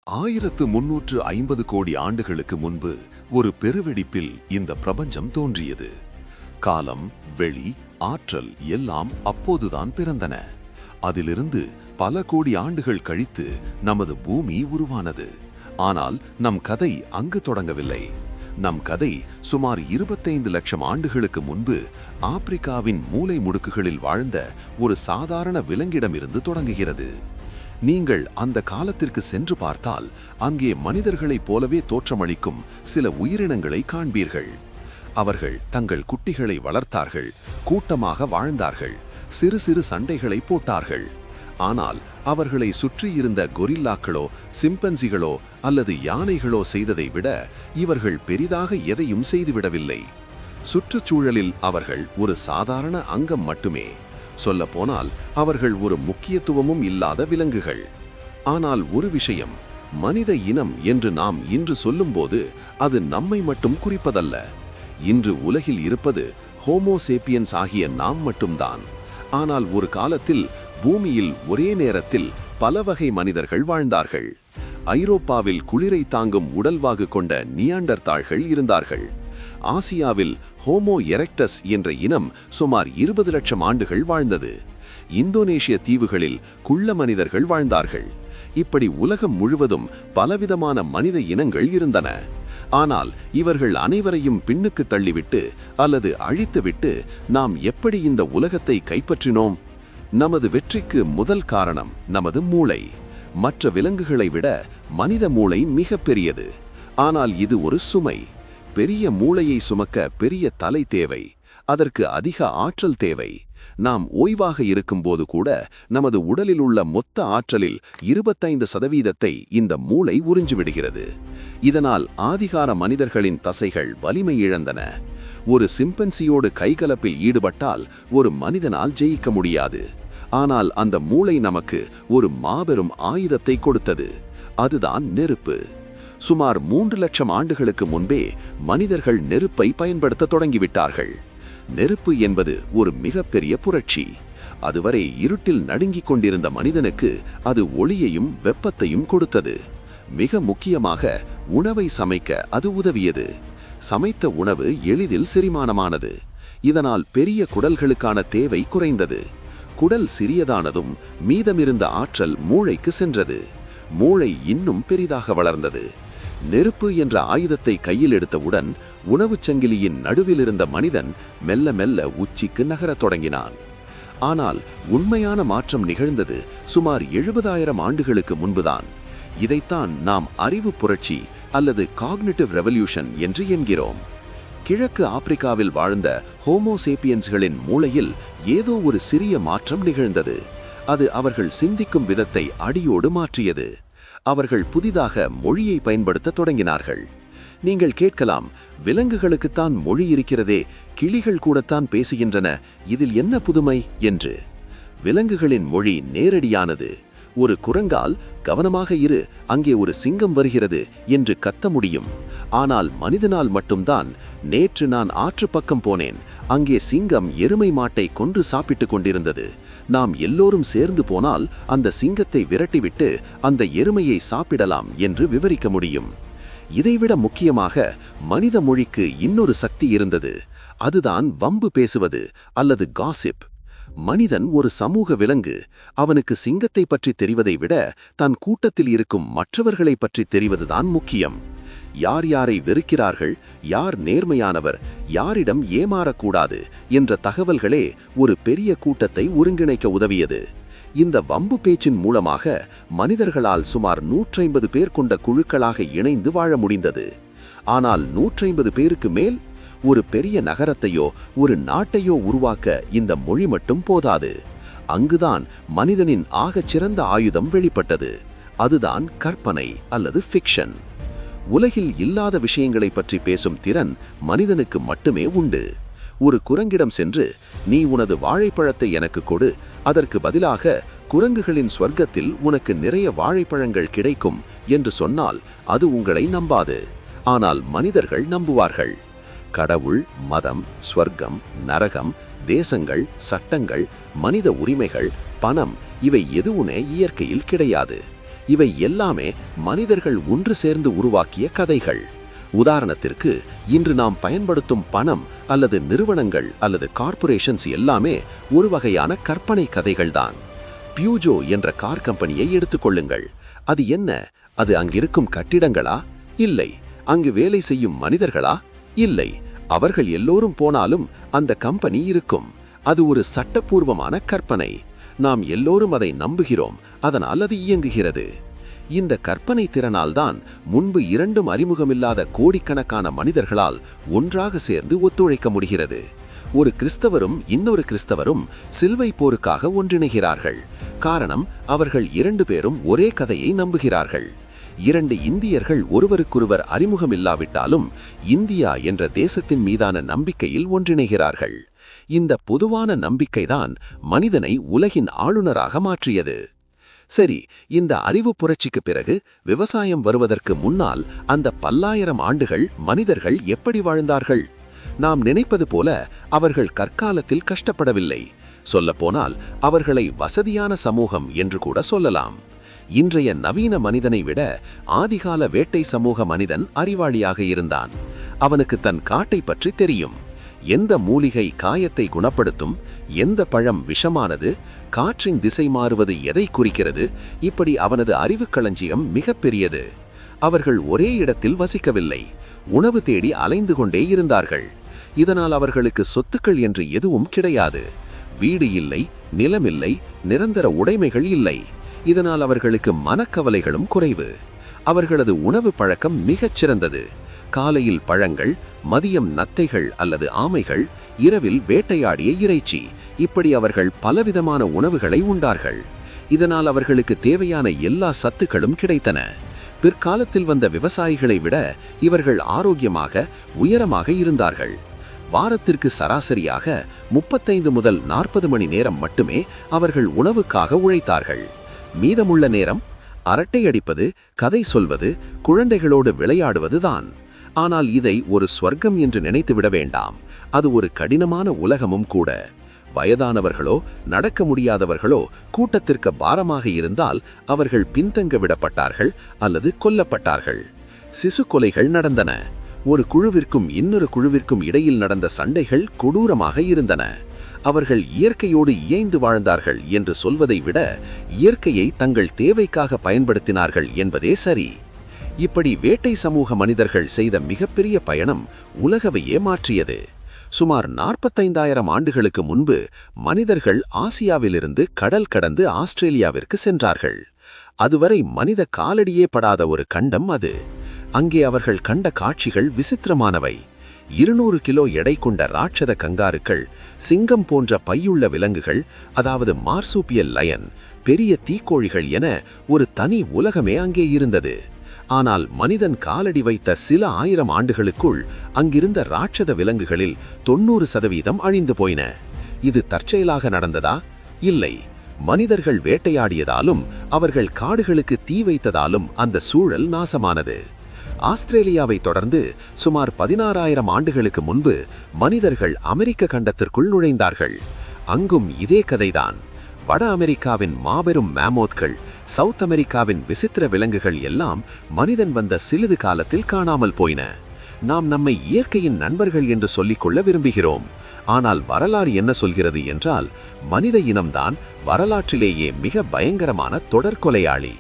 1350 கோடி ஆண்டுகளுக்கு முன்பு ஒரு பெருவெடிப்பில் இந்த பிரபஞ்சம் தோன்றியது. காலம், வெளி, ஆற்றல் எல்லாம் அப்போதுதான் பிறந்தன. அதிலிருந்து பல கோடி ஆண்டுகள் கழித்து நமது பூமி உருவானது. ஆனால் நம் கதை அங்கு தொடங்கவில்லை. நம் கதை சுமார் 25 லட்சம் ஆண்டுகளுக்கு முன்பு ஆப்பிரிக்காவின் மூலை முடுக்குகளில் வாழ்ந்த ஒரு சாதாரண விலங்கிடமிருந்து தொடங்குகிறது. நீங்கள் அந்த காலத்திற்கு சென்று பார்த்தால் அங்கே மனிதர்களைப் போலவே தோற்றமளிக்கும் சில உயிரினங்களை காண்பீர்கள். அவர்கள் தங்கள் குட்டிகளை வளர்த்தார்கள், கூட்டமாக வாழ்ந்தார்கள், சிறு சிறு சண்டைகளை போட்டார்கள். ஆனால் அவர்களை சுற்றியிருந்த கொரில்லாக்களோ, சிம்பன்சிகளோ அல்லது யானைகளோ செய்ததை விட இவர்கள் பெரிதாக எதையும் செய்துவிடவில்லை. சுற்றுச்சூழலில் அவர்கள் ஒரு சாதாரண அங்கம் மட்டுமே. சொல்லப்போனால் அவர்கள் ஒரு முக்கியத்துவமும் இல்லாத விலங்குகள். ஆனால் ஒரு விஷயம், மனித இனம் என்று நாம் இன்று சொல்லும்போது அது நம்மை மட்டும் குறிப்பதல்ல. இன்று உலகில் இருப்பது ஹோமோ சேப்பியன்ஸ் ஆகிய நாம் மட்டும்தான். ஆனால் ஒரு காலத்தில் பூமியில் ஒரே நேரத்தில் பல வகை மனிதர்கள் வாழ்ந்தார்கள். ஐரோப்பாவில் குளிரை தாங்கும் உடல்வாகு கொண்ட நியாண்டர்தாள்கள் இருந்தார்கள். ஆசியாவில் ஹோமோ எரெக்டஸ் என்ற இனம் சுமார் 20 லட்சம் ஆண்டுகள் வாழ்ந்தது. இந்தோனேஷிய தீவுகளில் குள்ள மனிதர்கள் வாழ்ந்தார்கள். இப்படி உலகம் முழுவதும் பலவிதமான மனித இனங்கள் இருந்தன. ஆனால் இவர்கள் அனைவரையும் பின்னுக்கு தள்ளிவிட்டு அல்லது அழித்துவிட்டு நாம் எப்படி இந்த உலகத்தை கைப்பற்றினோம்? நமது வெற்றிக்கு முதல் காரணம் நமது மூளை. மற்ற விலங்குகளை விட மனித மூளை மிக பெரியது. ஆனால் இது ஒரு சுமை. பெரிய மூளையை சுமக்க பெரிய தலை தேவை. அதற்கு அதிக ஆற்றல் தேவை. நாம் ஓய்வாக இருக்கும்போது கூட நமது உடலில் உள்ள மொத்த ஆற்றலில் 25% இந்த மூளை உறிஞ்சிவிடுகிறது. இதனால் ஆதிகார மனிதர்களின் தசைகள் வலிமை இழந்தன. ஒரு சிம்பன்சியோடு கைகலப்பில் ஈடுபட்டால் ஒரு மனிதனால் ஜெயிக்க முடியாது. ஆனால் அந்த மூளை நமக்கு ஒரு மாபெரும் ஆயுதத்தை கொடுத்தது. அதுதான் நெருப்பு. சுமார் 3 லட்சம் ஆண்டுகளுக்கு முன்பே மனிதர்கள் நெருப்பை பயன்படுத்த தொடங்கிவிட்டார்கள். நெருப்பு என்பது ஒரு மிகப்பெரிய புரட்சி. அதுவரை இருட்டில் நடுங்கிக் கொண்டிருந்த மனிதனுக்கு அது ஒளியையும் வெப்பத்தையும் கொடுத்தது. மிக முக்கியமாக உணவை சமைக்க அது உதவியது. சமைத்த உணவு எளிதில் செரிமானமானது. இதனால் பெரிய குடல்களுக்கான தேவை குறைந்தது. குடல் சிறியதானதும் மீதமிருந்த ஆற்றல் மூளைக்கு சென்றது. மூளை இன்னும் பெரிதாக வளர்ந்தது. நெருப்பு என்ற ஆயுதத்தை கையில் எடுத்தவுடன் உணவுச் சங்கிலியின் நடுவில் இருந்த மனிதன் மெல்ல மெல்ல உச்சிக்கு நகரத் தொடங்கினான். ஆனால் உண்மையான மாற்றம் நிகழ்ந்தது சுமார் 70,000 ஆண்டுகளுக்கு முன்புதான். இதைத்தான் நாம் அறிவு புரட்சி அல்லது காக்னிட்டிவ் ரெவல்யூஷன் என்று என்கிறோம். கிழக்கு ஆப்பிரிக்காவில் வாழ்ந்த ஹோமோ சேப்பியன்ஸ்களின் மூளையில் ஏதோ ஒரு சிறிய மாற்றம் நிகழ்ந்தது. அது அவர்கள் சிந்திக்கும் விதத்தை அடியோடு மாற்றியது. அவர்கள் புதிதாக மொழியை பயன்படுத்த தொடங்கினார்கள். நீங்கள் கேட்கலாம், விலங்குகளுக்குத்தான் மொழி இருக்கிறதே, கிளிகள் கூடத்தான் பேசுகின்றன, இதில் என்ன புதுமை என்று. விலங்குகளின் மொழி நேரடியானது. ஒரு குரங்கால் கவனமாக இரு, அங்கே ஒரு சிங்கம் வருகிறது என்று கத்த முடியும். ஆனால் மனிதனால் மட்டும்தான், நேற்று நான் ஆற்று பக்கம் போனேன், அங்கே சிங்கம் எருமை மாட்டை கொன்று சாப்பிட்டு கொண்டிருந்தது. நாம் எல்லோரும் சேர்ந்து போனால் அந்த சிங்கத்தை விரட்டிவிட்டு அந்த எருமையை சாப்பிடலாம் என்று விவரிக்க முடியும். இதைவிட முக்கியமாக மனித மொழிக்கு இன்னொரு சக்தி இருந்தது. அதுதான் வம்பு பேசுவது அல்லது காசிப். மனிதன் ஒரு சமூக விலங்கு. அவனுக்கு சிங்கத்தை பற்றி தெரிவதை விட தன் கூட்டத்தில் இருக்கும் மற்றவர்களை பற்றி தெரிவதுதான் முக்கியம். யார் யாரை வெறுக்கிறார்கள், யார் நேர்மையானவர், யாரிடம் ஏமாறக்கூடாது என்ற தகவல்களே ஒரு பெரிய கூட்டத்தை ஒருங்கிணைக்க உதவியது. இந்த வம்பு பேச்சின் மூலமாக மனிதர்களால் சுமார் 150 பேர் கொண்ட குழுக்களாக இணைந்து வாழ முடிந்தது. ஆனால் 150 பேருக்கு மேல் ஒரு பெரிய நகரத்தையோ ஒரு நாட்டையோ உருவாக்க இந்த மொழி மட்டும் போதாது. அங்குதான் மனிதனின் ஆகச்சிறந்த ஆயுதம் வெளிப்பட்டது. அதுதான் கற்பனை அல்லது ஃபிக்ஷன். உலகில் இல்லாத விஷயங்களை பற்றி பேசும் திறன் மனிதனுக்கு மட்டுமே உண்டு. ஒரு குரங்கிடம் சென்று, நீ உனது வாழைப்பழத்தை எனக்கு கொடு, அதற்கு பதிலாக குரங்குகளின் ஸ்வர்க்கத்தில் உனக்கு நிறைய வாழைப்பழங்கள் கிடைக்கும் என்று சொன்னால் அது உங்களை நம்பாது. ஆனால் மனிதர்கள் நம்புவார்கள். கடவுள், மதம், ஸ்வர்க்கம், நரகம், தேசங்கள், சட்டங்கள், மனித உரிமைகள், பணம் இவை எதுவுமே இயற்கையில் கிடையாது. இவை எல்லாமே மனிதர்கள் ஒன்று சேர்ந்து உருவாக்கிய கதைகள். உதாரணத்திற்கு, இன்று நாம் பயன்படுத்தும் பணம் அல்லது நிறுவனங்கள் அல்லது கார்ப்பரேஷன்ஸ் எல்லாமே ஒரு வகையான கற்பனை கதைகள்தான். பியூஜோ என்ற கார் கம்பெனியை எடுத்துக்கொள்ளுங்கள். அது என்ன? அது அங்கிருக்கும் கட்டிடங்களா? இல்லை. அங்கு வேலை செய்யும் மனிதர்களா? இல்லை. அவர்கள் எல்லோரும் போனாலும் அந்த கம்பெனி இருக்கும். அது ஒரு சட்டப்பூர்வமான கற்பனை. நாம் எல்லோரும் அதை நம்புகிறோம், அதனால் அது இயங்குகிறது. இந்த கற்பனை திறனால்தான் முன்பு இரண்டும் அறிமுகமில்லாத கோடிக்கணக்கான மனிதர்களால் ஒன்றாக சேர்ந்து ஒத்துழைக்க முடிகிறது. ஒரு கிறிஸ்தவரும் இன்னொரு கிறிஸ்தவரும் சிலுவை போருக்காக ஒன்றிணைகிறார்கள். காரணம், அவர்கள் இரண்டு பேரும் ஒரே கதையை நம்புகிறார்கள். இரண்டு இந்தியர்கள் ஒருவருக்கொருவர் அறிமுகமில்லாவிட்டாலும் இந்தியா என்ற தேசத்தின் மீதான நம்பிக்கையில் ஒன்றிணைகிறார்கள். இந்த பொதுவான நம்பிக்கைதான் மனிதனை உலகின் ஆளுநராக மாற்றியது. சரி, இந்த அறிவு புரட்சிக்கு பிறகு விவசாயம் வருவதற்கு முன்னால் அந்த பல்லாயிரம் ஆண்டுகள் மனிதர்கள் எப்படி வாழ்ந்தார்கள்? நாம் நினைப்பது போல அவர்கள் கற்காலத்தில் கஷ்டப்படவில்லை. சொல்லப்போனால் அவர்களை வசதியான சமூகம் என்று கூட சொல்லலாம். இன்றைய நவீன மனிதனை விட ஆதிகால வேட்டை சமூக மனிதன் அறிவாளியாக இருந்தான். அவனுக்கு தன் காட்டை பற்றி தெரியும். எந்த மூலிகை காயத்தை குணப்படுத்தும், எந்த பழம் விஷமானது, காற்றின் திசை மாறுவது எதை குறிக்கிறது, இப்படி அவனது அறிவுக்களஞ்சியம் மிக பெரியது. அவர்கள் ஒரே இடத்தில் வசிக்கவில்லை, உணவு தேடி அலைந்து கொண்டே இருந்தார்கள். இதனால் அவர்களுக்கு சொத்துக்கள் என்று எதுவும் கிடையாது. வீடு இல்லை, நிலமில்லை, நிரந்தர உடைமைகள் இல்லை. இதனால் அவர்களுக்கு மனக்கவலைகளும் குறைவு. அவர்களது உணவு பழக்கம் மிகச் சிறந்தது. காலையில் பழங்கள், மதியம் நத்தைகள் அல்லது ஆமைகள், இரவில் வேட்டையாடிய இறைச்சி, இப்படி அவர்கள் பலவிதமான உணவுகளை உண்டார்கள். இதனால் அவர்களுக்கு தேவையான எல்லா சத்துக்களும் கிடைத்தன. பிற்காலத்தில் வந்த விவசாயிகளை விட இவர்கள் ஆரோக்கியமாக, உயரமாக இருந்தார்கள். வாரத்திற்கு சராசரியாக 35 முதல் 40 மணி நேரம் மட்டுமே அவர்கள் உணவுக்காக உழைத்தார்கள். மீதமுள்ள நேரம் அரட்டை அடிப்பது, கதை சொல்வது, குழந்தைகளோடு விளையாடுவது தான். ஆனால் இதை ஒரு ஸ்வர்க்கம் என்று நினைத்து விட வேண்டாம். அது ஒரு கடினமான உலகமும் கூட. வயதானவர்களோ நடக்க முடியாதவர்களோ கூட்டத்திற்கு பாரமாக இருந்தால் அவர்கள் பின்தங்க விடப்பட்டார்கள் அல்லது கொல்லப்பட்டார்கள். சிசு கொலைகள் நடந்தன. ஒரு குழுவிற்கும் இன்னொரு குழுவிற்கும் இடையில் நடந்த சண்டைகள் கொடூரமாக இருந்தன. அவர்கள் இயற்கையோடு இயைந்து வாழ்ந்தார்கள் என்று சொல்வதை விட இயற்கையை தங்கள் தேவைக்காக பயன்படுத்தினார்கள் என்பதே சரி. இப்படி வேட்டை சமூக மனிதர்கள் செய்த மிகப்பெரிய பயணம் உலகவையே மாற்றியது. சுமார் 45,000 ஆண்டுகளுக்கு முன்பு மனிதர்கள் ஆசியாவிலிருந்து கடல் கடந்து ஆஸ்திரேலியாவிற்கு சென்றார்கள். அதுவரை மனித காலடியே படாத ஒரு கண்டம் அது. அங்கே அவர்கள் கண்ட காட்சிகள் விசித்திரமானவை. 200 கிலோ எடை கொண்ட ராட்சத கங்காருக்கள், சிங்கம் போன்ற பையுள்ள விலங்குகள், அதாவது மார்சூப்பியல் லயன், பெரிய தீக்கோழிகள் என ஒரு தனி உலகமே அங்கே இருந்தது. ஆனால் மனிதன் காலடி வைத்த சில 1000 ஆண்டுகளுக்குள் அங்கிருந்த ராட்சத விலங்குகளில் 90% அழிந்து போயின. இது தற்செயலாக நடந்ததா? இல்லை. மனிதர்கள் வேட்டையாடியதாலும் அவர்கள் காடுகளுக்கு தீ வைத்ததாலும் அந்த சூழல் நாசமானது. ஆஸ்திரேலியாவை தொடர்ந்து சுமார் 16,000 ஆண்டுகளுக்கு முன்பு மனிதர்கள் அமெரிக்க கண்டத்திற்குள் நுழைந்தார்கள். அங்கும் இதே கதைதான். வட அமெரிக்காவின் மாபெரும் மேமோத்கள், சவுத் அமெரிக்காவின் விசித்திர விலங்குகள் எல்லாம் மனிதன் வந்த சிறிது காலத்தில் காணாமல் போயின. நாம் நம்மை இயற்கையின் நண்பர்கள் என்று சொல்லிக்கொள்ள விரும்புகிறோம். ஆனால் வரலாறு என்ன சொல்கிறது என்றால், மனித இனம்தான் வரலாற்றிலேயே மிக பயங்கரமான தொடர்கொலையாளி.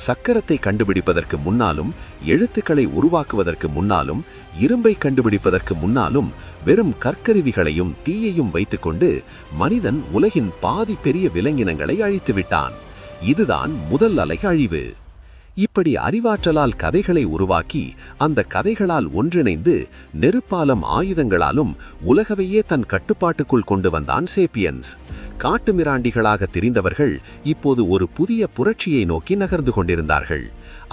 சக்கரத்தை கண்டுபிடிப்பதற்கு முன்னாலும், எழுத்துக்களை உருவாக்குவதற்கு முன்னாலும், இரும்பை கண்டுபிடிப்பதற்கு முன்னாலும் வெறும் கற்கருவிகளையும் தீயையும் வைத்துக்கொண்டு மனிதன் உலகின் பாதி பெரிய விலங்கினங்களை அழித்துவிட்டான். இதுதான் முதல் அலை அழிவு. இப்படி அறிவாற்றலால் கதைகளை உருவாக்கி அந்த கதைகளால் ஒன்றிணைந்து நெருப்பாலும் ஆயுதங்களாலும் உலகவையே தன் கட்டுப்பாட்டுக்குள் கொண்டு வந்தான் சேப்பியன்ஸ். காட்டு மிராண்டிகளாக திரிந்தவர்கள் இப்போது ஒரு புதிய புரட்சியை நோக்கி நகர்ந்து கொண்டிருந்தார்கள்.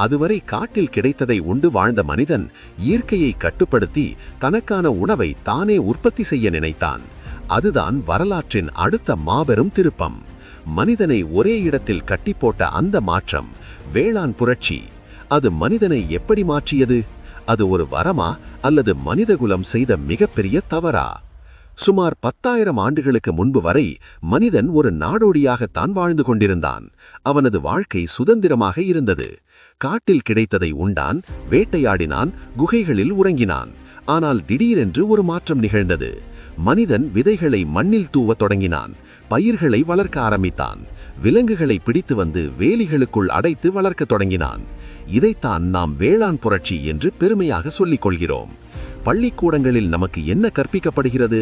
அதுவரை காட்டில் கிடைத்ததை உண்டு வாழ்ந்த மனிதன் இயற்கையை கட்டுப்படுத்தி தனக்கான உணவை தானே உற்பத்தி செய்ய நினைத்தான். அதுதான் வரலாற்றின் அடுத்த மாபெரும் திருப்பம். மனிதனை ஒரே இடத்தில் கட்டி போட்ட அந்த மாற்றம் வேளாண் புரட்சி. அது மனிதனை எப்படி மாற்றியது? அது ஒரு வரமா அல்லது மனிதகுலம் செய்த மிகப்பெரிய தவறா? சுமார் 10,000 ஆண்டுகளுக்கு முன்பு வரை மனிதன் ஒரு நாடோடியாகத்தான் வாழ்ந்து கொண்டிருந்தான். அவனது வாழ்க்கை சுதந்திரமாக இருந்தது. காட்டில் கிடைத்ததை உண்டான், வேட்டையாடினான், குகைகளில் உறங்கினான். ஆனால் திடீரென்று ஒரு மாற்றம் நிகழ்ந்தது. மனிதன் விதைகளை மண்ணில் தூவத் தொடங்கினான், பயிர்களை வளர்க்க ஆரம்பித்தான், விலங்குகளை பிடித்து வந்து வேலிகளுக்குள் அடைத்து வளர்க்கத் தொடங்கினான். இதைத்தான் நாம் வேளாண் புரட்சி என்று பெருமையாக சொல்லிக் கொள்கிறோம். பள்ளிக்கூடங்களில் நமக்கு என்ன கற்பிக்கப்படுகிறது?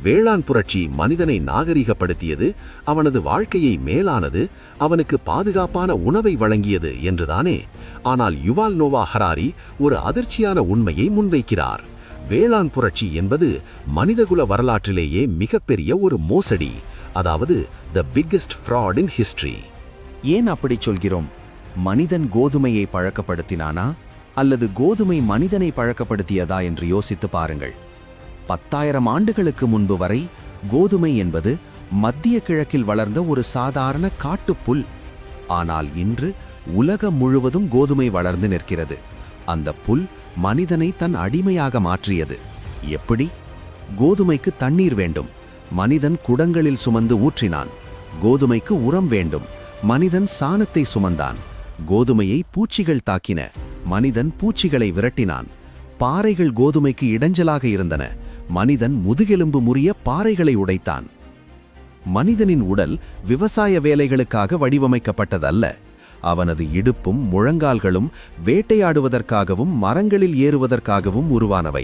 வேளாண் புரட்சி மனிதனை நாகரிகப்படுத்தியது, அவனது வாழ்க்கையை மேலானது, அவனுக்கு பாதுகாப்பான உணவை வழங்கியது என்றுதானே? ஆனால் யுவால் நோவா ஹராரி ஒரு அதிர்ச்சியான உண்மையை முன்வைக்கிறார். வேளாண் புரட்சி என்பது மனிதகுல வரலாற்றிலேயே மிகப்பெரிய ஒரு மோசடி, அதாவது தி பிக்கெஸ்ட் ஃப்ராட் இன் ஹிஸ்டரி. ஏன் அப்படி சொல்கிறோம்? மனிதன் கோதுமையை பழக்கப்படுத்தினானா அல்லது கோதுமை மனிதனை பழக்கப்படுத்தியதா என்று யோசித்து பாருங்கள். 10,000 ஆண்டுகளுக்கு முன்பு வரை கோதுமை என்பது மத்திய கிழக்கில் வளர்ந்த ஒரு சாதாரண காட்டுப்புல். ஆனால் இன்று உலகம் முழுவதும் கோதுமை வளர்ந்து நிற்கிறது. அந்த புல் மனிதனை தன் அடிமையாக மாற்றியது. எப்படி? கோதுமைக்கு தண்ணீர் வேண்டும், மனிதன் குடங்களில் சுமந்து ஊற்றினான். கோதுமைக்கு உரம் வேண்டும், மனிதன் சாணத்தை சுமந்தான். கோதுமையை பூச்சிகள் தாக்கின, மனிதன் பூச்சிகளை விரட்டினான். பாறைகள் கோதுமைக்கு இடைஞ்சலாக இருந்தன, மனிதன் முதுகெலும்பு முறிய பாறைகளை உடைத்தான். மனிதனின் உடல் விவசாய வேலைகளுக்காக வடிவமைக்கப்பட்டதல்ல. அவனது இடுப்பும் முழங்கால்களும் வேட்டையாடுவதற்காகவும் மரங்களில் ஏறுவதற்காகவும் உருவானவை.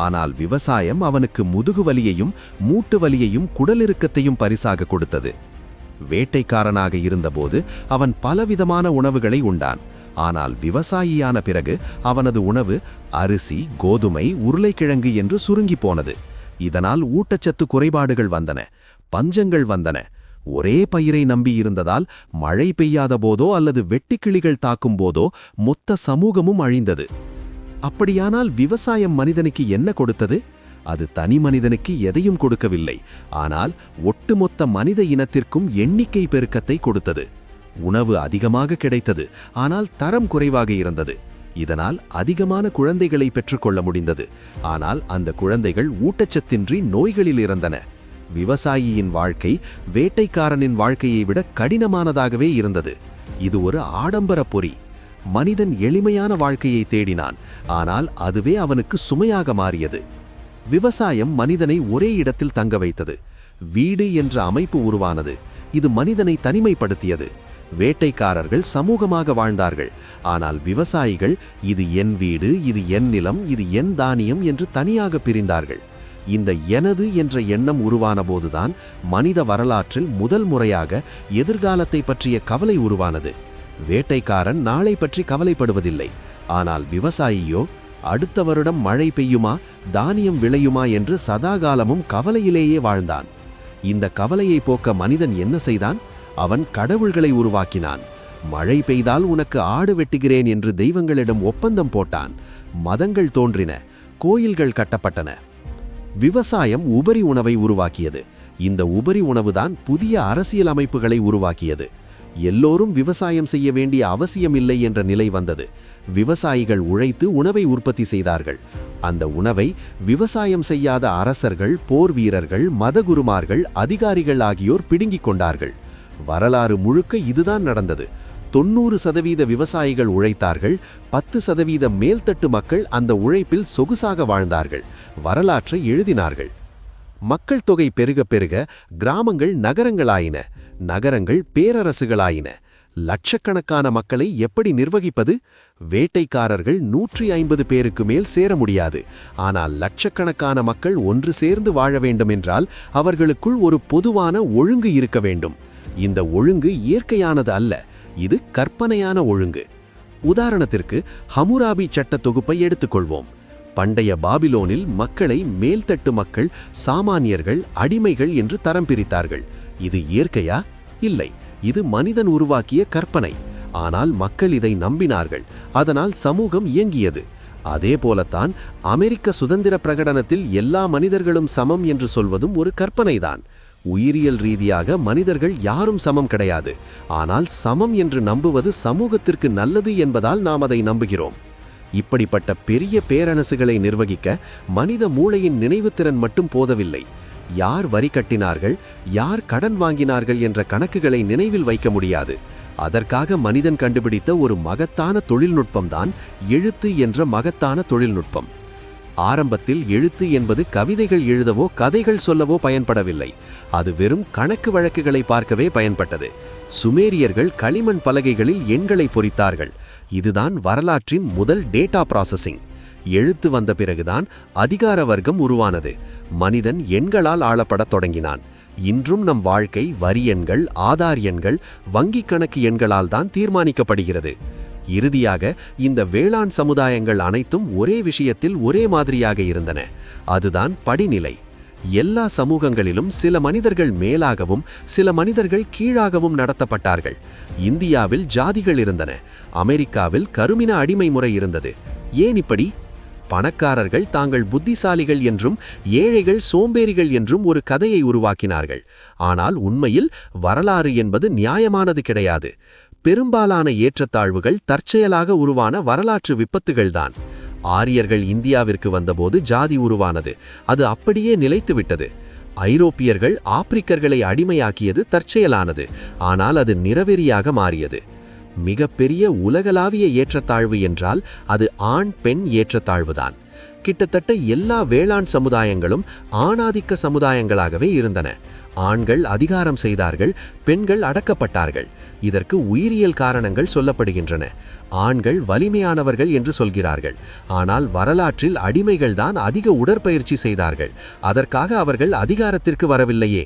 ஆனால் விவசாயம் அவனுக்கு முதுகு வலியையும் மூட்டு வலியையும் குடலிறுக்கத்தையும் பரிசாக கொடுத்தது. வேட்டைக்காரனாக இருந்தபோது அவன் பலவிதமான உணவுகளை உண்டான். ஆனால் விவசாயியான பிறகு அவனது உணவு அரிசி, கோதுமை, உருளைக்கிழங்கு என்று சுருங்கி போனது. இதனால் ஊட்டச்சத்து குறைபாடுகள் வந்தன, பஞ்சங்கள் வந்தன. ஒரே பயிரை நம்பி இருந்ததால் மழை பெய்யாத போதோ அல்லது வெட்டுக்கிளிகள் தாக்கும் போதோ மொத்த சமூகமும் அழிந்தது. அப்படியானால் விவசாயம் மனிதனுக்கு என்ன கொடுத்தது? அது தனி மனிதனுக்கு எதையும் கொடுக்கவில்லை, ஆனால் ஒட்டுமொத்த மனித இனத்திற்கும் எண்ணிக்கை பெருக்கத்தை கொடுத்தது. உணவு அதிகமாக கிடைத்தது, ஆனால் தரம் குறைவாக இருந்தது. இதனால் அதிகமான குழந்தைகளை பெற்றுக்கொள்ள முடிந்தது, ஆனால் அந்த குழந்தைகள் ஊட்டச்சத்தின்றி நோய்களில் இறந்தன. விவசாயியின் வாழ்க்கை வேட்டைக்காரனின் வாழ்க்கையை விட கடினமானதாகவே இருந்தது. இது ஒரு ஆடம்பர பொறி. மனிதன் எளிமையான வாழ்க்கையை தேடினான், ஆனால் அதுவே அவனுக்கு சுமையாக மாறியது. விவசாயம் மனிதனை ஒரே இடத்தில் தங்க வைத்தது. வீடு என்ற அமைப்பு உருவானது. இது மனிதனை தனிமைப்படுத்தியது. வேட்டைக்காரர்கள் சமூகமாக வாழ்ந்தார்கள், ஆனால் விவசாயிகள் இது என் வீடு, இது என் நிலம், இது என் தானியம் என்று தனியாக பிரிந்தார்கள். இந்த எனது என்ற எண்ணம் உருவான போதுதான் மனித வரலாற்றில் முதல் முறையாக எதிர்காலத்தை பற்றிய கவலை உருவானது. வேட்டைக்காரன் நாளை பற்றி கவலைப்படுவதில்லை, ஆனால் விவசாயியோ அடுத்த வருடம் மழை பெய்யுமா, தானியம் விளையுமா என்று சதாகாலமும் கவலையிலேயே வாழ்ந்தான். இந்த கவலையை போக்க மனிதன் என்ன செய்தான்? அவன் கடவுள்களை உருவாக்கினான். மழை பெய்தால் உனக்கு ஆடு வெட்டுகிறேன் என்று தெய்வங்களிடம் ஒப்பந்தம் போட்டான். மதங்கள் தோன்றின, கோயில்கள் கட்டப்பட்டன. விவசாயம் உபரி உணவை உருவாக்கியது. இந்த உபரி உணவுதான் புதிய அரசியல் அமைப்புகளை உருவாக்கியது. எல்லோரும் விவசாயம் செய்ய வேண்டிய அவசியமில்லை என்ற நிலை வந்தது. விவசாயிகள் உழைத்து உணவை உற்பத்தி செய்தார்கள். அந்த உணவை விவசாயம் செய்யாத அரசர்கள், போர் வீரர்கள், மதகுருமார்கள், அதிகாரிகள் ஆகியோர் பிடுங்கிக் கொண்டார்கள். வரலாறு முழுக்க இதுதான் நடந்தது. 90% விவசாயிகள் உழைத்தார்கள், 10% மேல்தட்டு மக்கள் அந்த உழைப்பில் சொகுசாக வாழ்ந்தார்கள், வரலாற்றை எழுதினார்கள். மக்கள் தொகை பெருக பெருக கிராமங்கள் நகரங்களாயின, நகரங்கள் பேரரசுகளாயின. லட்சக்கணக்கான மக்களை எப்படி நிர்வகிப்பது? வேட்டைக்காரர்கள் 150 பேருக்கு மேல் சேர முடியாது. ஆனால் லட்சக்கணக்கான மக்கள் ஒன்று சேர்ந்து வாழ வேண்டுமென்றால் அவர்களுக்குள் ஒரு பொதுவான ஒழுங்கு இருக்க வேண்டும். இந்த ஒழுங்கு இயற்கையானது அல்ல, இது கற்பனையான ஒழுங்கு. உதாரணத்திற்கு ஹமுராபி சட்ட தொகுப்பை எடுத்துக்கொள்வோம். பண்டைய பாபிலோனில் மக்களை மேல்தட்டு மக்கள், சாமானியர்கள், அடிமைகள் என்று தரம் பிரித்தார்கள். இது இயற்கையா? இல்லை, இது மனிதன் உருவாக்கிய கற்பனை. ஆனால் மக்கள் இதை நம்பினார்கள், அதனால் சமூகம் இயங்கியது. அதே போலத்தான் அமெரிக்க சுதந்திர பிரகடனத்தில் எல்லா மனிதர்களும் சமம் என்று சொல்வதும் ஒரு கற்பனைதான். உயிரியல் ரீதியாக மனிதர்கள் யாரும் சமம் கிடையாது, ஆனால் சமம் என்று நம்புவது சமூகத்திற்கு நல்லது என்பதால் நாம் அதை நம்புகிறோம். இப்படிப்பட்ட பெரிய பேரரசுகளை நிர்வகிக்க மனித மூளையின் நினைவுத்திறன் மட்டும் போதவில்லை. யார் வரி கட்டினார்கள், யார் கடன் வாங்கினார்கள் என்ற கணக்குகளை நினைவில் வைக்க முடியாது. அதற்காக மனிதன் கண்டுபிடித்த ஒரு மகத்தான தொழில்நுட்பம்தான் எழுத்து என்ற மகத்தான தொழில்நுட்பம். ஆரம்பத்தில் எழுத்து என்பது கவிதைகள் எழுதவோ கதைகள் சொல்லவோ பயன்படவில்லை. அது வெறும் கணக்கு வழக்குகளை பார்க்கவே பயன்பட்டது. சுமேரியர்கள் களிமண் பலகைகளில் எண்களை பொறித்தார்கள். இதுதான் வரலாற்றின் முதல் டேட்டா ப்ராசஸிங். எழுத்து வந்த பிறகுதான் அதிகார வர்க்கம் உருவானது. மனிதன் எண்களால் ஆளப்படத் தொடங்கினான். இன்றும் நம் வாழ்க்கை வரி எண்கள், ஆதார் எண்கள், வங்கிக் கணக்கு எண்களால் தான் தீர்மானிக்கப்படுகிறது. இறுதியாக இந்த வேளாண் சமுதாயங்கள் அனைத்தும் ஒரே விஷயத்தில் ஒரே மாதிரியாக இருந்தன. அதுதான் படிநிலை. எல்லா சமூகங்களிலும் சில மனிதர்கள் மேலாகவும் சில மனிதர்கள் கீழாகவும் நடத்தப்பட்டார்கள். இந்தியாவில் ஜாதிகள் இருந்தன. அமெரிக்காவில் கருமின அடிமை முறை இருந்தது. ஏன் இப்படி? பணக்காரர்கள் தாங்கள் புத்திசாலிகள் என்றும் ஏழைகள் சோம்பேறிகள் என்றும் ஒரு கதையை உருவாக்கினார்கள். ஆனால் உண்மையில் வரலாறு என்பது நியாயமானது கிடையாது. பெரும்பாலான ஏற்றத்தாழ்வுகள் தற்செயலாக உருவான வரலாற்று விபத்துகள்தான். ஆரியர்கள் இந்தியாவிற்கு வந்தபோது ஜாதி உருவானது. அது அப்படியே நிலைத்துவிட்டது. ஐரோப்பியர்கள் ஆப்பிரிக்கர்களை அடிமையாக்கியது தற்செயலானது. ஆனால் அது நிறவெறியாக மாறியது. மிகப்பெரிய உலகளாவிய ஏற்றத்தாழ்வு என்றால் அது ஆண் பெண் ஏற்றத்தாழ்வுதான். கிட்டத்தட்ட எல்லா வேளாண் சமுதாயங்களும் ஆணாதிக்க சமுதாயங்களாகவே இருந்தன. ஆண்கள் அதிகாரம் செய்தார்கள், பெண்கள் அடக்கப்பட்டார்கள். இதற்கு உயிரியல் காரணங்கள் சொல்லப்படுகின்றன. ஆண்கள் வலிமையானவர்கள் என்று சொல்கிறார்கள். ஆனால் வரலாற்றில் அடிமைகள்தான் அதிக உடற்பயிற்சி செய்தார்கள். அதற்காக அவர்கள் அதிகாரத்திற்கு வரவில்லையே.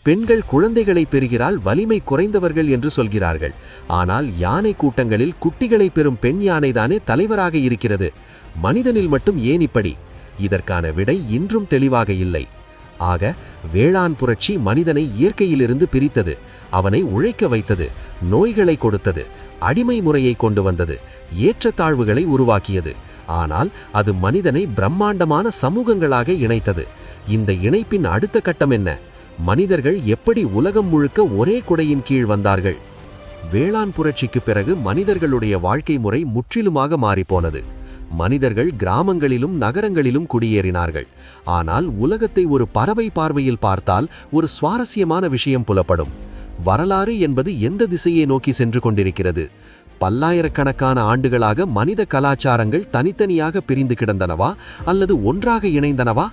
பெண்கள் குழந்தைகளை பெறுகிறாள், வலிமை குறைந்தவர்கள் என்று சொல்கிறார்கள். ஆனால் யானை கூட்டங்களில் குட்டிகளை பெறும் பெண் யானைதானே தலைவராக இருக்கிறது. மனிதனில் மட்டும் ஏன் இப்படி? இதற்கான விடை இன்றும் தெளிவாக இல்லை. ஆக வேளாண் புரட்சி மனிதனை இயற்கையிலிருந்து பிரித்தது. அவனை உழைக்க வைத்தது, நோய்களை கொடுத்தது, அடிமை முறையை கொண்டு வந்தது, ஏற்றத்தாழ்வுகளை உருவாக்கியது. ஆனால் அது மனிதனை பிரம்மாண்டமான சமூகங்களாக இணைத்தது. இந்த இணைப்பின் அடுத்த கட்டம் என்ன? மனிதர்கள் எப்படி உலகம் முழுக்க ஒரே குடையின் கீழ் வந்தார்கள்? வேளாண் புரட்சிக்கு பிறகு மனிதர்களுடைய வாழ்க்கை முறை முற்றிலுமாக மாறிப்போனது. மனிதர்கள் கிராமங்களிலும் நகரங்களிலும் குடியேறினார்கள். ஆனால் உலகத்தை ஒரு பறவை பார்வையில் பார்த்தால் ஒரு சுவாரஸ்யமான விஷயம் புலப்படும். வரலாறு என்பது எந்த திசையை நோக்கி சென்று கொண்டிருக்கிறது? பல்லாயிரக்கணக்கான ஆண்டுகளாக மனித கலாச்சாரங்கள் தனித்தனியாக பிரிந்து கிடந்தனவா அல்லது ஒன்றாக இணைந்தனவா?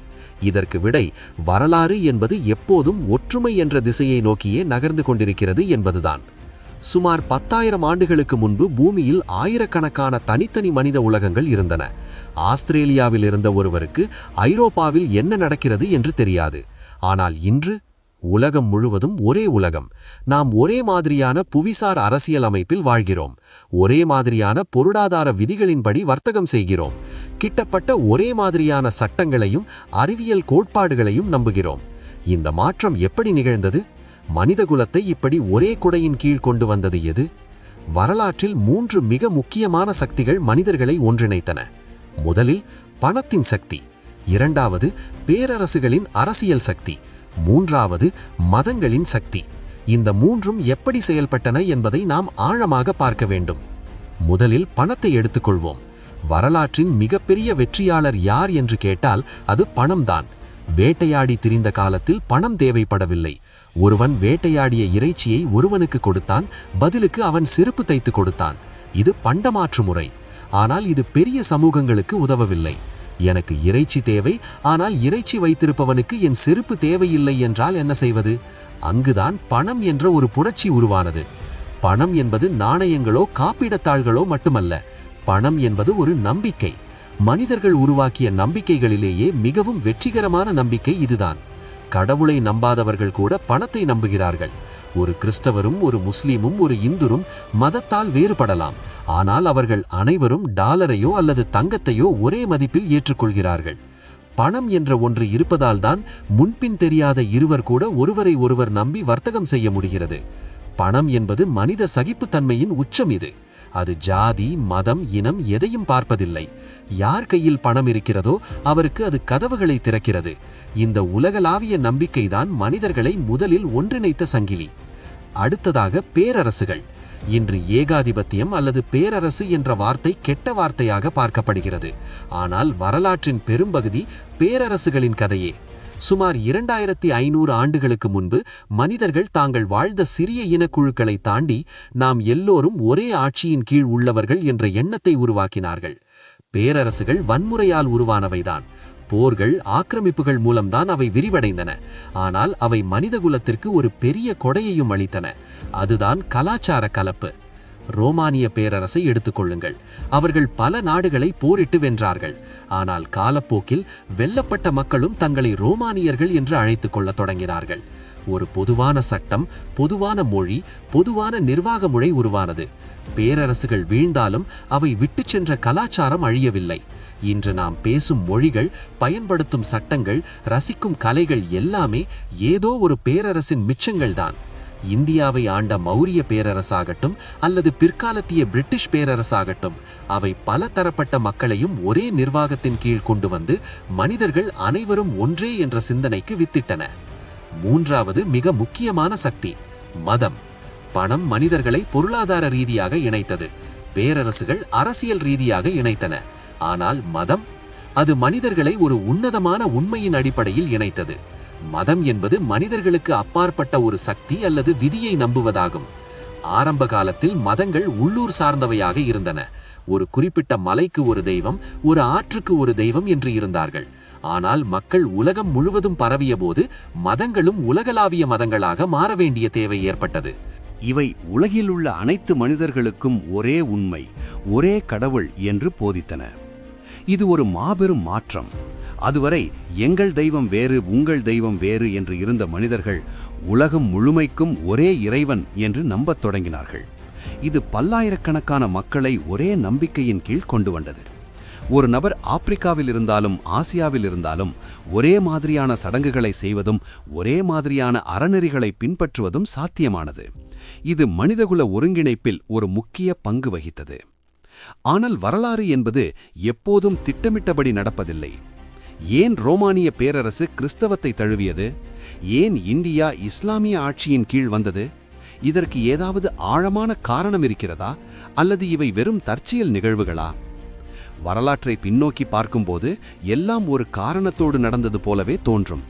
இதற்கு விடை வரலாறு என்பது எப்போதும் ஒற்றுமை என்ற திசையை நோக்கியே நகர்ந்து கொண்டிருக்கிறது என்பதுதான். சுமார் 10,000 ஆண்டுகளுக்கு முன்பு பூமியில் ஆயிரக்கணக்கான தனித்தனி மனித உலகங்கள் இருந்தன. ஆஸ்திரேலியாவில் இருந்த ஒருவருக்கு ஐரோப்பாவில் என்ன நடக்கிறது என்று தெரியாது. ஆனால் இன்று உலகம் முழுவதும் ஒரே உலகம். நாம் ஒரே மாதிரியான புவிசார் அரசியல் அமைப்பில் வாழ்கிறோம். ஒரே மாதிரியான பொருளாதார விதிகளின்படி வர்த்தகம் செய்கிறோம். கிட்டப்பட்ட ஒரே மாதிரியான சட்டங்களையும் அறிவியல் கோட்பாடுகளையும் நம்புகிறோம். இந்த மாற்றம் எப்படி நிகழ்ந்தது? மனிதகுலத்தை இப்படி ஒரே குடையின் கீழ் கொண்டு வந்தது எது? வரலாற்றில் 3 மிக முக்கியமான சக்திகள் மனிதர்களை ஒன்றிணைத்தன. முதலில் பணத்தின் சக்தி, இரண்டாவது பேரரசுகளின் அரசியல் சக்தி, மூன்றாவது மதங்களின் சக்தி. இந்த மூன்றும் எப்படி செயல்பட்டன என்பதை நாம் ஆழமாக பார்க்க வேண்டும். முதலில் பணத்தை எடுத்துக்கொள்வோம். வரலாற்றின் மிகப்பெரிய வெற்றியாளர் யார் என்று கேட்டால் அது பணம்தான். வேட்டையாடி திரிந்த காலத்தில் பணம் தேவைப்படவில்லை. ஒருவன் வேட்டையாடிய இறைச்சியை ஒருவனுக்கு கொடுத்தான், பதிலுக்கு அவன் செருப்பு தைத்து கொடுத்தான். இது பண்டமாற்று முறை. ஆனால் இது பெரிய சமூகங்களுக்கு உதவவில்லை. எனக்கு இறைச்சி தேவை, ஆனால் இறைச்சி வைத்திருப்பவனுக்கு என் செருப்பு தேவையில்லை என்றால் என்ன செய்வது? அங்குதான் பணம் என்ற ஒரு புரட்சி உருவானது. பணம் என்பது நாணயங்களோ காப்பீடத்தாள்களோ மட்டுமல்ல. பணம் என்பது ஒரு நம்பிக்கை. மனிதர்கள் உருவாக்கிய நம்பிக்கைகளிலேயே மிகவும் வெற்றிகரமான நம்பிக்கை இதுதான். கடவுளை நம்பாதவர்கள் கூட பணத்தை நம்புகிறார்கள். ஒரு கிறிஸ்தவரும் ஒரு முஸ்லீமும் ஒரு இந்துரும் மதத்தால் வேறுபடலாம். ஆனால் அவர்கள் அனைவரும் டாலரையோ அல்லது தங்கத்தையோ ஒரே மதிப்பில் ஏற்றுக்கொள்கிறார்கள். பணம் என்ற ஒன்று இருப்பதால்தான் முன்பின் தெரியாத இருவர் கூட ஒருவரை ஒருவர் நம்பி வர்த்தகம் செய்ய முடிகிறது. பணம் என்பது மனித சகிப்புத்தன்மையின் உச்சம். இது அது ஜாதி, மதம், இனம் எதையும் பார்ப்பதில்லை. யார் கையில் பணம் இருக்கிறதோ அவருக்கு அது கதவுகளை திறக்கிறது. இந்த உலகளாவிய நம்பிக்கைதான் மனிதர்களை முதலில் ஒன்றிணைத்த சங்கிலி. அடுத்ததாக பேரரசுகள். இன்று ஏகாதிபத்தியம் அல்லது பேரரசு என்ற வார்த்தை கெட்ட வார்த்தையாக பார்க்கப்படுகிறது. ஆனால் வரலாற்றின் பெரும்பகுதி பேரரசுகளின் கதையே. சுமார் 2500 ஆண்டுகளுக்கு முன்பு மனிதர்கள் தாங்கள் வாழ்ந்த சிறிய இனக்குழுக்களை தாண்டி நாம் எல்லோரும் ஒரே ஆட்சியின் கீழ் உள்ளவர்கள் என்ற எண்ணத்தை உருவாக்கினார்கள். பேரரசுகள் வன்முறையால் உருவானவைதான். போர்கள், ஆக்கிரமிப்புகள் மூலம்தான் அவை விரிவடைந்தன. ஆனால் அவை மனிதகுலத்திற்கு ஒரு பெரிய கொடையையும் அளித்தன. அதுதான் கலாச்சார கலப்பு. ரோமானிய பேரரசை எடுத்துக்கொள்ளுங்கள். அவர்கள் பல நாடுகளை போரிட்டு வென்றார்கள். ஆனால் காலப்போக்கில் வெல்லப்பட்ட மக்களும் தங்களை ரோமானியர்கள் என்று அழைத்துக் கொள்ளத் தொடங்கினார்கள். ஒரு பொதுவான சட்டம், பொதுவான மொழி, பொதுவான நிர்வாக முறை உருவானது. பேரரசுகள் வீழ்ந்தாலும் அவை விட்டுச் சென்ற கலாச்சாரம் அழியவில்லை. இன்று நாம் பேசும் மொழிகள், பயன்படுத்தும் சட்டங்கள், ரசிக்கும் கலைகள் எல்லாமே ஏதோ ஒரு பேரரசின் மிச்சங்கள்தான். இந்தியாவை ஆண்ட மௌரிய பேரரசாகட்டும் அல்லது பிற்காலத்திய பிரிட்டிஷ் பேரரசாகட்டும், அவை பல தரப்பட்ட மக்களையும் ஒரே நிர்வாகத்தின் கீழ் கொண்டு வந்து மனிதர்கள் அனைவரும் ஒன்றே என்ற சிந்தனைக்கு வித்திட்டன. மூன்றாவது மிக முக்கியமான சக்தி, மதம். பணம் மனிதர்களை பொருளாதார ரீதியாக இணைத்தது. பேரரசுகள் அரசியல் ரீதியாக இணைத்தன. ஆனால் மதம், அது மனிதர்களை ஒரு உன்னதமான உண்மையின் அடிப்படையில் இணைத்தது. மதம் என்பது மனிதர்களுக்கு அப்பாற்பட்ட ஒரு சக்தி அல்லது விதியை நம்புவதாகும். ஆரம்ப காலத்தில் மதங்கள் உள்ளூர் சார்ந்தவையாக இருந்தன. ஒரு குறிப்பிட்ட மலைக்கு ஒரு தெய்வம், ஒரு ஆற்றுக்கு ஒரு தெய்வம் என்று இருந்தார்கள். ஆனால் மக்கள் உலகம் முழுவதும் பரவிய போது மதங்களும் உலகளாவிய மதங்களாக மாற வேண்டிய தேவை ஏற்பட்டது. இவை உலகில் உள்ள அனைத்து மனிதர்களுக்கும் ஒரே உண்மை, ஒரே கடவுள் என்று போதித்தன. இது ஒரு மாபெரும் மாற்றம். அதுவரை எங்கள் தெய்வம் வேறு, உங்கள் தெய்வம் வேறு என்று இருந்த மனிதர்கள் உலகம் முழுமைக்கும் ஒரே இறைவன் என்று நம்பத் தொடங்கினார்கள். இது பல்லாயிரக்கணக்கான மக்களை ஒரே நம்பிக்கையின் கீழ் கொண்டு வந்தது. ஒரு நபர் ஆப்பிரிக்காவில் இருந்தாலும் ஆசியாவில் இருந்தாலும் ஒரே மாதிரியான சடங்குகளை செய்வதும் ஒரே மாதிரியான அறநெறிகளை பின்பற்றுவதும் சாத்தியமானது. இது மனிதகுல ஒருங்கிணைப்பில் ஒரு முக்கிய பங்கு வகித்தது. ஆனால் வரலாறு என்பது எப்போதும் திட்டமிட்டபடி நடப்பதில்லை. ஏன் ரோமானிய பேரரசு கிறிஸ்தவத்தை தழுவியது? ஏன் இந்தியா இஸ்லாமிய ஆட்சியின் கீழ் வந்தது? இதற்கு ஏதாவது ஆழமான காரணம் இருக்கிறதா, அல்லது இவை வெறும் தற்செயல் நிகழ்வுகளா? வரலாற்றை பின்னோக்கி பார்க்கும்போது எல்லாம் ஒரு காரணத்தோடு நடந்தது போலவே தோன்றும்.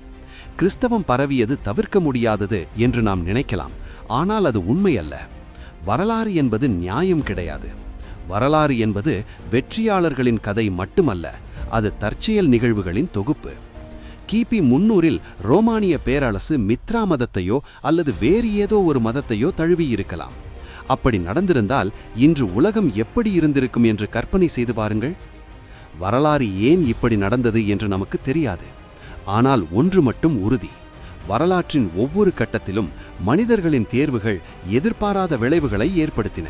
கிறிஸ்தவம் பரவியது தவிர்க்க முடியாதது என்று நாம் நினைக்கலாம். ஆனால் அது உண்மையல்ல. வரலாறு என்பது நியாயம் கிடையாது. வரலாறு என்பது வெற்றியாளர்களின் கதை மட்டுமல்ல, அது தற்செயல் நிகழ்வுகளின் தொகுப்பு. கிபி 300இல் ரோமானிய பேரரசு மித்ரா மதத்தையோ அல்லது வேறு ஏதோ ஒரு மதத்தையோ தழுவியிருக்கலாம். அப்படி நடந்திருந்தால் இன்று உலகம் எப்படி இருந்திருக்கும் என்று கற்பனை செய்து பாருங்கள். வரலாறு ஏன் இப்படி நடந்தது என்று நமக்கு தெரியாது. ஆனால் ஒன்று மட்டும் உறுதி: வரலாற்றின் ஒவ்வொரு கட்டத்திலும் மனிதர்களின் தேர்வுகள் எதிர்பாராத விளைவுகளை ஏற்படுத்தின.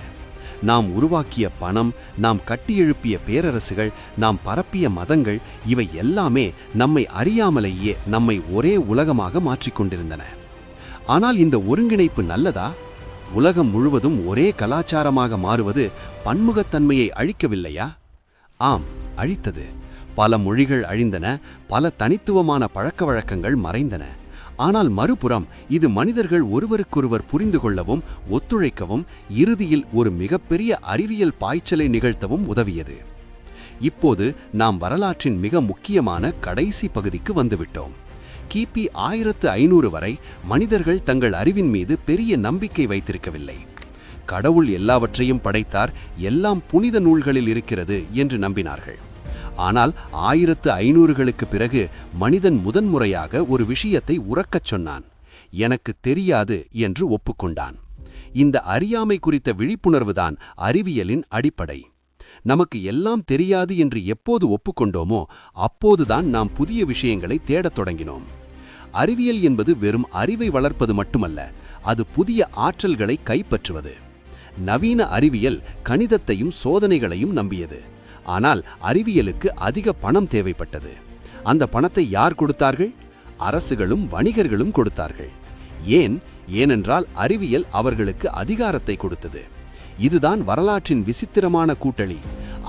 நாம் உருவாக்கிய பணம், நாம் கட்டியெழுப்பிய பேரரசுகள், நாம் பரப்பிய மதங்கள், இவை எல்லாமே நம்மை அறியாமலேயே நம்மை ஒரே உலகமாக மாற்றிக்கொண்டிருந்தன. ஆனால் இந்த ஒருங்கிணைப்பு நல்லதா? உலகம் முழுவதும் ஒரே கலாச்சாரமாக மாறுவது பன்முகத்தன்மையை அழிக்கவில்லையா? ஆம், அழித்தது. பல மொழிகள் அழிந்தன, பல தனித்துவமான பழக்க வழக்கங்கள் மறைந்தன. ஆனால் மறுபுறம் இது மனிதர்கள் ஒருவருக்கொருவர் புரிந்து கொள்ளவும் ஒத்துழைக்கவும் இறுதியில் ஒரு மிகப்பெரிய அறிவியல் பாய்ச்சலை நிகழ்த்தவும் உதவியது. இப்போது நாம் வரலாற்றின் மிக முக்கியமான கடைசி பகுதிக்கு வந்துவிட்டோம். கிபி 1500 வரை மனிதர்கள் தங்கள் அறிவின் மீது பெரிய நம்பிக்கை வைத்திருக்கவில்லை. கடவுள் எல்லாவற்றையும் படைத்தார், எல்லாம் புனித நூல்களில் இருக்கிறது என்று நம்பினார்கள். ஆனால் 1500களுக்கு பிறகு மனிதன் முதன்முறையாக ஒரு விஷயத்தை உரக்கச் சொன்னான். எனக்கு தெரியாது என்று ஒப்புக்கொண்டான். இந்த அறியாமை குறித்த விழிப்புணர்வுதான் அறிவியலின் அடிப்படை. நமக்கு எல்லாம் தெரியாது என்று எப்போது ஒப்புக்கொண்டோமோ அப்போதுதான் நாம் புதிய விஷயங்களை தேடத் தொடங்கினோம். அறிவியல் என்பது வெறும் அறிவை வளர்ப்பது மட்டுமல்ல, அது புதிய ஆற்றல்களை கைப்பற்றுவது. நவீன அறிவியல் கணிதத்தையும் சோதனைகளையும் நம்பியது. ஆனால் அறிவியலுக்கு அதிக பணம் தேவைப்பட்டது. அந்த பணத்தை யார் கொடுத்தார்கள்? அரசுகளும் வணிகர்களும் கொடுத்தார்கள். ஏனென்றால் அறிவியல் அவர்களுக்கு அதிகாரத்தை கொடுத்தது. இதுதான் வரலாற்றின் விசித்திரமான கூட்டணி: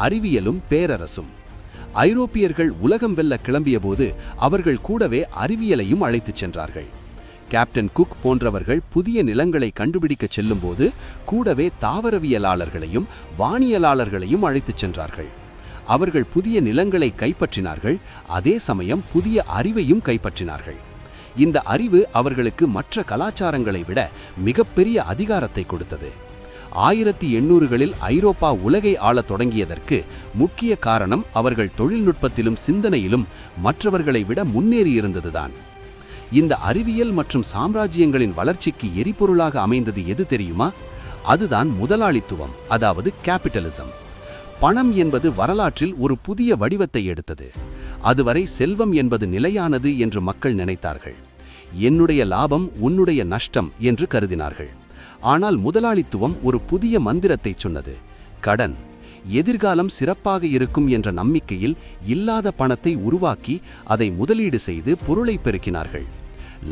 அறிவியலும் பேரரசும். ஐரோப்பியர்கள் உலகம் வெல்ல கிளம்பியபோது அவர்கள் கூடவே அறிவியலையும் அழைத்துச் சென்றார்கள். கேப்டன் குக் போன்றவர்கள் புதிய நிலங்களை கண்டுபிடிக்கச் செல்லும்போது கூடவே தாவரவியலாளர்களையும் வானியலாளர்களையும் அழைத்துச் சென்றார்கள். அவர்கள் புதிய நிலங்களை கைப்பற்றினார்கள், அதே சமயம் புதிய அறிவையும் கைப்பற்றினார்கள். இந்த அறிவு அவர்களுக்கு மற்ற கலாச்சாரங்களை விட மிகப்பெரிய அதிகாரத்தை கொடுத்தது. 1800களில் ஐரோப்பா உலகை ஆளத் தொடங்கியதற்கு முக்கிய காரணம் அவர்கள் தொழில்நுட்பத்திலும் சிந்தனையிலும் மற்றவர்களை விட முன்னேறியிருந்ததுதான். இந்த அறிவியல் மற்றும் சாம்ராஜ்யங்களின் வளர்ச்சிக்கு எரிபொருளாக அமைந்தது எது தெரியுமா? அதுதான் முதலாளித்துவம், அதாவது கேபிட்டலிசம். பணம் என்பது வரலாற்றில் ஒரு புதிய வடிவத்தை எடுத்தது. அதுவரை செல்வம் என்பது நிலையானது என்று மக்கள் நினைத்தார்கள். என்னுடைய லாபம் உன்னுடைய நஷ்டம் என்று கருதினார்கள். ஆனால் முதலாளித்துவம் ஒரு புதிய மந்திரத்தை சொன்னது: கடன். எதிர்காலம் சிறப்பாக இருக்கும் என்ற நம்பிக்கையில் இல்லாத பணத்தை உருவாக்கி அதை முதலீடு செய்து பொருளை பெருக்கினார்கள்.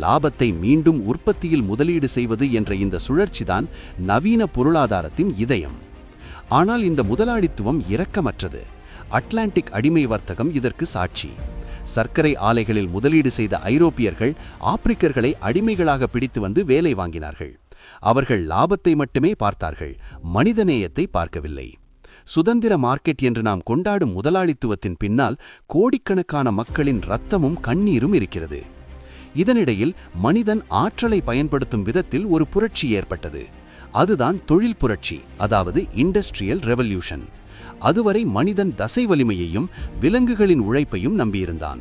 லாபத்தை மீண்டும் உற்பத்தியில் முதலீடு செய்வது என்ற இந்த சுழற்சிதான் நவீன பொருளாதாரத்தின் இதயம். ஆனால் இந்த முதலாளித்துவம் இரக்கமற்றது. அட்லாண்டிக் அடிமை வர்த்தகம் இதற்கு சாட்சி. சர்க்கரை ஆலைகளில் முதலீடு செய்த ஐரோப்பியர்கள் ஆப்பிரிக்கர்களை அடிமைகளாக பிடித்து வந்து வேலை வாங்கினார்கள். அவர்கள் லாபத்தை மட்டுமே பார்த்தார்கள், மனிதநேயத்தை பார்க்கவில்லை. சுதந்திர மார்க்கெட் என்று நாம் கொண்டாடும் முதலாளித்துவத்தின் பின்னால் கோடிக்கணக்கான மக்களின் இரத்தமும் கண்ணீரும் இருக்கிறது. இதனிடையில் மனிதன் ஆற்றலை பயன்படுத்தும் விதத்தில் ஒரு புரட்சி ஏற்பட்டது. அதுதான் தொழில் புரட்சி, அதாவது இண்டஸ்ட்ரியல் ரெவல்யூஷன். அதுவரை மனிதன் தசை வலிமையையும் விலங்குகளின் உழைப்பையும் நம்பியிருந்தான்.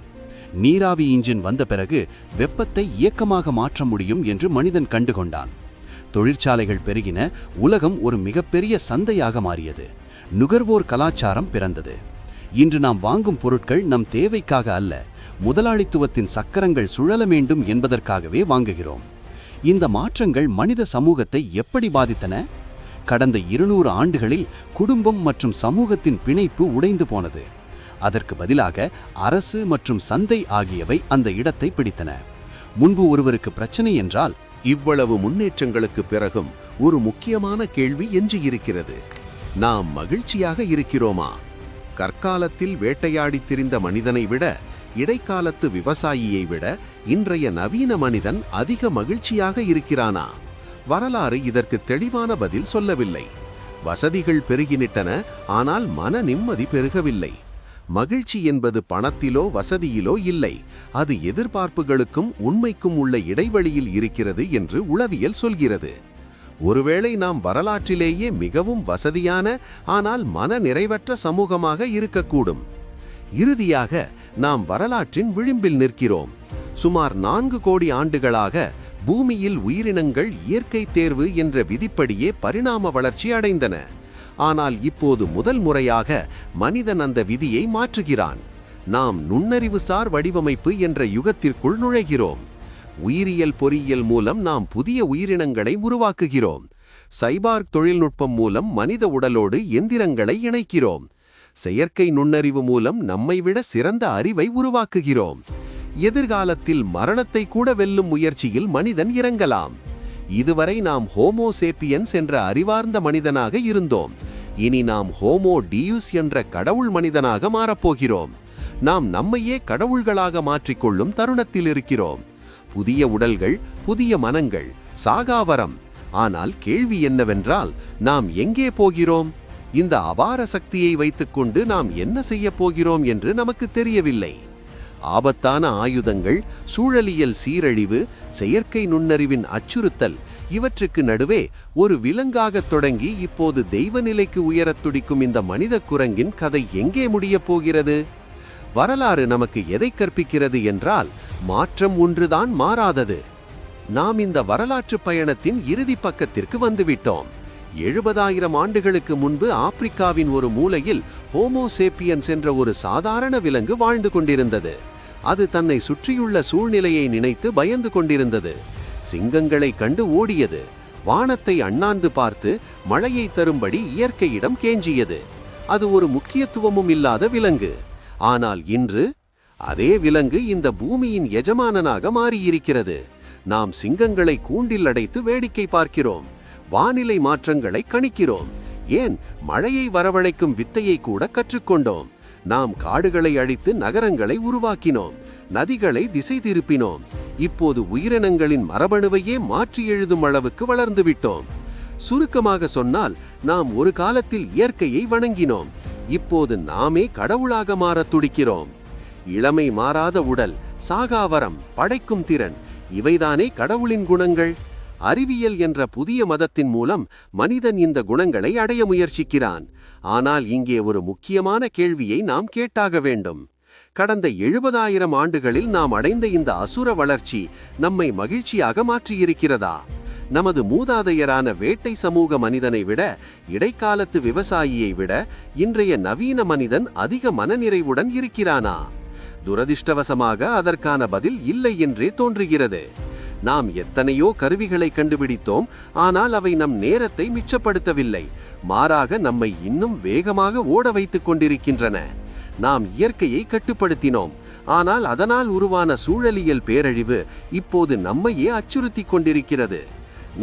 நீராவி இன்ஜின் வந்த பிறகு வெப்பத்தை இயக்கமாக மாற்ற முடியும் என்று மனிதன் கண்டுகொண்டான். தொழிற்சாலைகள் பெருகின, உலகம் ஒரு மிகப்பெரிய சந்தையாக மாறியது. நுகர்வோர் கலாச்சாரம் பிறந்தது. இன்று நாம் வாங்கும் பொருட்கள் நம் தேவைக்காக அல்ல, முதலாளித்துவத்தின் சக்கரங்கள் சுழல வேண்டும் என்பதற்காகவே வாங்குகிறோம். இந்த மாற்றங்கள் மனித சமூகத்தை எப்படி பாதித்தன? கடந்த 200 ஆண்டுகளில் குடும்பம் மற்றும் சமூகத்தின் பிணைப்பு உடைந்து போனது. அதற்கு பதிலாக அரசு மற்றும் சந்தை ஆகியவை அந்த இடத்தை பிடித்தன. முன்பு ஒருவருக்கு பிரச்சனை என்றால், இவ்வளவு முன்னேற்றங்களுக்கு பிறகும் ஒரு முக்கியமான கேள்வி எஞ்சியிருக்கிறது: நாம் மகிழ்ச்சியாக இருக்கிறோமா? கற்காலத்தில் வேட்டையாடித் திரிந்த மனிதனை விட, இடைக்காலத்து விவசாயியை விட இன்றைய நவீன மனிதன் அதிக மகிழ்ச்சியாக இருக்கிறானா? வரலாறு இதற்கு தெளிவான பதில் சொல்லவில்லை. வசதிகள் பெருகினிட்டன, ஆனால் மன நிம்மதி பெருகவில்லை. மகிழ்ச்சி என்பது பணத்திலோ வசதியிலோ இல்லை, அது எதிர்பார்ப்புகளுக்கும் உண்மைக்கும் உள்ள இடைவெளியில் இருக்கிறது என்று உளவியல் சொல்கிறது. ஒருவேளை நாம் வரலாற்றிலேயே மிகவும் வசதியான ஆனால் மன நிறைவற்ற சமூகமாக இருக்கக்கூடும். இறுதியாக நாம் வரலாற்றின் விளிம்பில் நிற்கிறோம். சுமார் 4 கோடி ஆண்டுகளாக பூமியில் உயிரினங்கள் இயற்கை தேர்வு என்ற விதிப்படியே பரிணாம வளர்ச்சி அடைந்தன. ஆனால் இப்போது முதல் முறையாக மனிதன் அந்த விதியை மாற்றுகிறான். நாம் நுண்ணறிவுசார் வடிவமைப்பு என்ற யுகத்திற்குள் நுழைகிறோம். உயிரியல் பொறியியல் மூலம் நாம் புதிய உயிரினங்களை உருவாக்குகிறோம். சைபார்க் தொழில்நுட்பம் மூலம் மனித உடலோடு எந்திரங்களை இணைக்கிறோம். செயற்கை நுண்ணறிவு மூலம் நம்மை விட சிறந்த அறிவை உருவாக்குகிறோம். எதிர்காலத்தில் மரணத்தை கூட வெல்லும் முயற்சியில் மனிதன் இறங்கலாம். இதுவரை நாம் ஹோமோ சேப்பியன்ஸ் என்ற அறிவார்ந்த மனிதனாக இருந்தோம். இனி நாம் ஹோமோ டியூஸ் என்ற கடவுள் மனிதனாக மாறப்போகிறோம். நாம் நம்மையே கடவுள்களாக மாற்றிக்கொள்ளும் தருணத்தில் இருக்கிறோம். புதிய உடல்கள், புதிய மனங்கள், சாகாவரம். ஆனால் கேள்வி என்னவென்றால், நாம் எங்கே போகிறோம்? இந்த அபார சக்தியை வைத்துக்கொண்டு நாம் என்ன செய்ய போகிறோம் என்று நமக்கு தெரியவில்லை. ஆபத்தான ஆயுதங்கள், சூழலியல் சீரழிவு, செயற்கை நுண்ணறிவின் அச்சுறுத்தல், இவற்றுக்கு நடுவே ஒரு விலங்காகத் தொடங்கி இப்போது தெய்வ நிலைக்கு உயரத் துடிக்கும் இந்த மனித குரங்கின் கதை எங்கே முடியப் போகிறது? வரலாறு நமக்கு எதை கற்பிக்கிறது என்றால், மாற்றம் ஒன்றுதான் மாறாதது. நாம் இந்த வரலாற்று பயணத்தின் இறுதி பக்கத்திற்கு வந்துவிட்டோம். 70,000 ஆண்டுகளுக்கு முன்பு ஆப்பிரிக்காவின் ஒரு மூலையில் ஹோமோ சேப்பியன்ஸ் என்ற ஒரு சாதாரண விலங்கு வாழ்ந்து கொண்டிருந்தது. அது தன்னை சுற்றியுள்ள சூழ்நிலையை நினைத்து பயந்து கொண்டிருந்தது. சிங்கங்களை கண்டு ஓடியது. வானத்தை அண்ணாந்து பார்த்து மழையை தரும்படி இயற்கையிடம் கெஞ்சியது. அது ஒரு முக்கியத்துவமும் இல்லாத விலங்கு. ஆனால் இன்று அதே விலங்கு இந்த பூமியின் எஜமானனாக மாறியிருக்கிறது. நாம் சிங்கங்களை கூண்டில் அடைத்து வேடிக்கை பார்க்கிறோம். வானிலை மாற்றங்களை கணிக்கிறோம். ஏன், மழையை வரவழைக்கும் வித்தையை கூட கற்றுக்கொண்டோம். நாம் காடுகளை அழித்து நகரங்களை உருவாக்கினோம். நதிகளை திசை திருப்பினோம். இப்போது உயிரினங்களின் மரபணுவையே மாற்றி எழுதும் அளவுக்கு வளர்ந்துவிட்டோம். சுருக்கமாக சொன்னால், நாம் ஒரு காலத்தில் இயற்கையை வணங்கினோம். இப்போது நாமே கடவுளாக மாறத் துடிக்கிறோம். இளமை மாறாத உடல், சாகாவரம், படைக்கும் திறன், இவைதானே கடவுளின் குணங்கள். அறிவியல் என்ற புதிய மதத்தின் மூலம் மனிதன் இந்த குணங்களை அடைய முயற்சிக்கிறான். ஆனால் இங்கே ஒரு முக்கியமான கேள்வியை நாம் கேட்டாக வேண்டும். கடந்த 70,000 ஆண்டுகளில் நாம் அடைந்த இந்த அசுர வளர்ச்சி நம்மை மகிழ்ச்சியாக மாற்றியிருக்கிறதா? நமது மூதாதையரான வேட்டை சமூக மனிதனை விட, இடைக்காலத்து விவசாயியை விட இன்றைய நவீன மனிதன் அதிக மனநிறைவுடன் இருக்கிறானா? துரதிர்ஷ்டவசமாக அதற்கான பதில் இல்லை என்றே தோன்றுகிறது. நாம் எத்தனையோ கருவிகளை கண்டுபிடித்தோம், ஆனால் அவை நம் நேரத்தை மிச்சப்படுத்தவில்லை. மாறாக நம்மை இன்னும் வேகமாக ஓட வைத்துக் கொண்டிருக்கின்றன. நாம் இயற்கையை கட்டுப்படுத்தினோம், ஆனால் அதனால் உருவான சூழலியல் பேரழிவு இப்போது நம்மையே அச்சுறுத்தி கொண்டிருக்கிறது.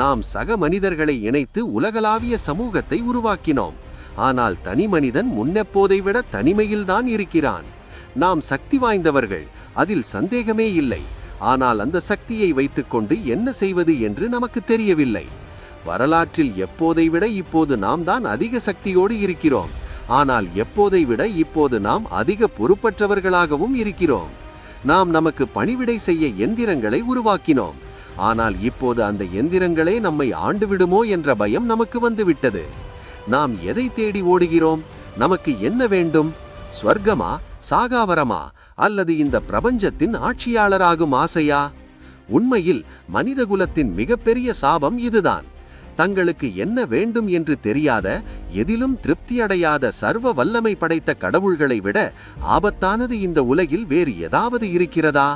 நாம் சக மனிதர்களை இணைத்து உலகளாவிய சமூகத்தை உருவாக்கினோம், ஆனால் தனி மனிதன் முன்னெப்போதை விட தனிமையில்தான் இருக்கிறான். நாம் சக்தி வாய்ந்தவர்கள், அதில் சந்தேகமே இல்லை. ஆனால் அந்த சக்தியை வைத்துக்கொண்டு என்ன செய்வது என்று நமக்கு தெரியவில்லை. வரலாற்றில் எப்போதை விட இப்போது நாம் தான் அதிக சக்தியோடு இருக்கிறோம். ஆனால் எப்போதை விட இப்போது நாம் அதிக பொறுப்பற்றவர்களாகவும் இருக்கிறோம். நாம் நமக்கு பணிவிடை செய்ய எந்திரங்களை உருவாக்கினோம். ஆனால் இப்போது அந்த எந்திரங்களே நம்மை ஆண்டுவிடுமோ என்ற பயம் நமக்கு வந்துவிட்டது. நாம் எதை தேடி ஓடுகிறோம்? நமக்கு என்ன வேண்டும்? ஸ்வர்க்கமா, சாகாவரமா, அல்லது இந்த பிரபஞ்சத்தின் ஆட்சியாளராகும் ஆசையா? உண்மையில் மனிதகுலத்தின் மிகப்பெரிய சாபம் இதுதான். தங்களுக்கு என்ன வேண்டும் என்று தெரியாத, எதிலும் திருப்தியடையாத சர்வ வல்லமை படைத்த கடவுள்களை விட ஆபத்தானது இந்த உலகில் வேறு ஏதாவது இருக்கிறதா?